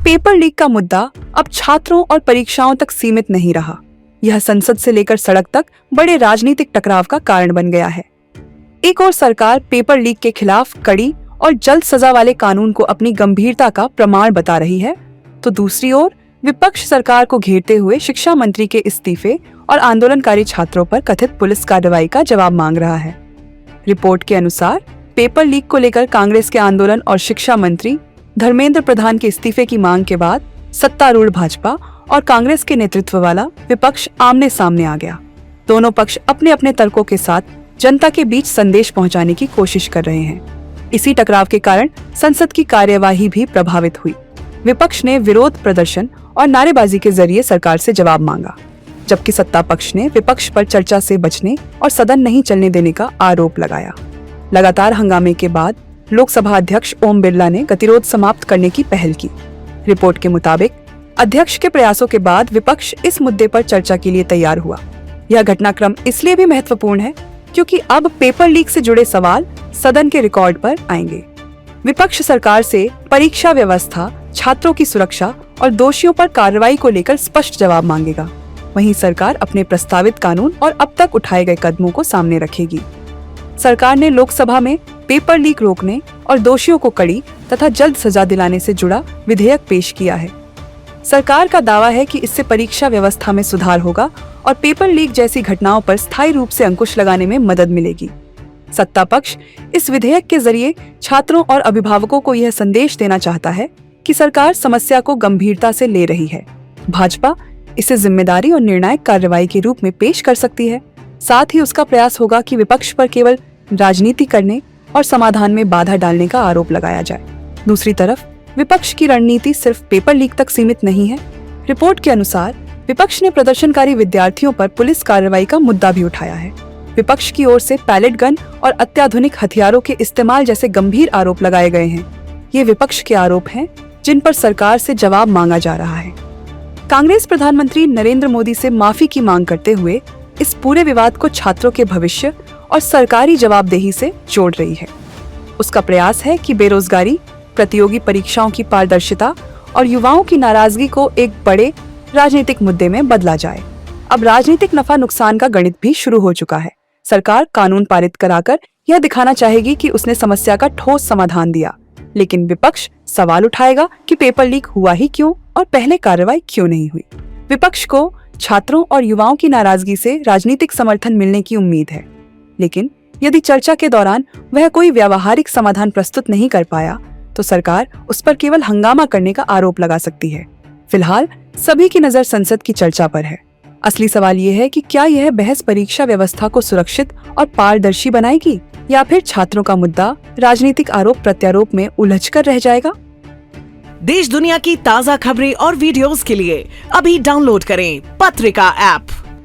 Paper leak का मुद्दा अब छात्रों और परीक्षाओं तक सीमित नहीं रहा। यह संसद से लेकर सड़क तक बड़े राजनीतिक टकराव का कारण बन गया है। एक ओर सरकार पेपर लीक के खिलाफ कड़ी और जल्द सजा वाले कानून को अपनी गंभीरता का प्रमाण बता रही है, तो दूसरी ओर विपक्ष सरकार को घेरते हुए शिक्षा मंत्री के इस्तीफे और आंदोलनकारी छात्रों पर कथित पुलिस कार्रवाई का जवाब मांग रहा है। रिपोर्ट के अनुसार पेपर लीक को लेकर कांग्रेस के आंदोलन और शिक्षा मंत्री धर्मेंद्र प्रधान के इस्तीफे की मांग के बाद सत्तारूढ़ भाजपा और कांग्रेस के नेतृत्व वाला विपक्ष आमने सामने आ गया। दोनों पक्ष अपने अपने तर्कों के साथ जनता के बीच संदेश पहुंचाने की कोशिश कर रहे हैं। इसी टकराव के कारण संसद की कार्यवाही भी प्रभावित हुई। विपक्ष ने विरोध प्रदर्शन और नारेबाजी के जरिए सरकार से जवाब मांगा, जबकि सत्ता पक्ष ने विपक्ष पर चर्चा से बचने और सदन नहीं चलने देने का आरोप लगाया। लगातार हंगामे के बाद लोकसभा अध्यक्ष ओम बिरला ने गतिरोध समाप्त करने की पहल की। रिपोर्ट के मुताबिक अध्यक्ष के प्रयासों के बाद विपक्ष इस मुद्दे पर चर्चा के लिए तैयार हुआ। यह घटनाक्रम इसलिए भी महत्वपूर्ण है क्योंकि अब पेपर लीक से जुड़े सवाल सदन के रिकॉर्ड पर आएंगे। विपक्ष सरकार से परीक्षा व्यवस्था, छात्रों की सुरक्षा और दोषियों पर कार्रवाई को लेकर स्पष्ट जवाब मांगेगा। वहीं सरकार अपने प्रस्तावित कानून और अब तक उठाए गए कदमों को सामने रखेगी। सरकार ने लोकसभा में पेपर लीक रोकने और दोषियों को कड़ी तथा जल्द सजा दिलाने से जुड़ा विधेयक पेश किया है। सरकार का दावा है कि इससे परीक्षा व्यवस्था में सुधार होगा और पेपर लीक जैसी घटनाओं पर स्थायी रूप से अंकुश लगाने में मदद मिलेगी। सत्ता पक्ष इस विधेयक के जरिए छात्रों और अभिभावकों को यह संदेश देना चाहता है कि सरकार समस्या को गंभीरता से ले रही है। भाजपा इसे जिम्मेदारी और निर्णायक कार्रवाई के रूप में पेश कर सकती है। साथ ही उसका प्रयास होगा कि विपक्ष पर केवल राजनीति करने और समाधान में बाधा डालने का आरोप लगाया जाए। दूसरी तरफ विपक्ष की रणनीति सिर्फ पेपर लीक तक सीमित नहीं है। रिपोर्ट के अनुसार विपक्ष ने प्रदर्शनकारी विद्यार्थियों पर पुलिस कार्रवाई का मुद्दा भी उठाया है। विपक्ष की ओर से पैलेट गन और अत्याधुनिक हथियारों के इस्तेमाल जैसे गंभीर आरोप लगाए गए हैं। ये विपक्ष के आरोप हैं जिन पर सरकार से जवाब मांगा जा रहा है। कांग्रेस प्रधानमंत्री नरेंद्र मोदी से माफी की मांग करते हुए इस पूरे विवाद को छात्रों के भविष्य और सरकारी जवाबदेही से जोड़ रही है। उसका प्रयास है कि बेरोजगारी, प्रतियोगी परीक्षाओं की पारदर्शिता और युवाओं की नाराजगी को एक बड़े राजनीतिक मुद्दे में बदला जाए। अब राजनीतिक नफा नुकसान का गणित भी शुरू हो चुका है। सरकार कानून पारित कराकर यह दिखाना चाहेगी कि उसने समस्या का ठोस समाधान दिया, लेकिन विपक्ष सवाल उठाएगा कि पेपर लीक हुआ ही क्यों और पहले कार्रवाई क्यों नहीं हुई। विपक्ष को छात्रों और युवाओं की नाराजगी से राजनीतिक समर्थन मिलने की उम्मीद है, लेकिन यदि चर्चा के दौरान वह कोई व्यावहारिक समाधान प्रस्तुत नहीं कर पाया तो सरकार उस पर केवल हंगामा करने का आरोप लगा सकती है। फिलहाल सभी की नजर संसद की चर्चा पर है। असली सवाल ये है कि क्या यह बहस परीक्षा व्यवस्था को सुरक्षित और पारदर्शी बनाएगी या फिर छात्रों का मुद्दा राजनीतिक आरोप प्रत्यारोप में उलझकर रह जाएगा। देश दुनिया की ताज़ा खबरें और वीडियोस के लिए अभी डाउनलोड करें पत्रिका ऐप।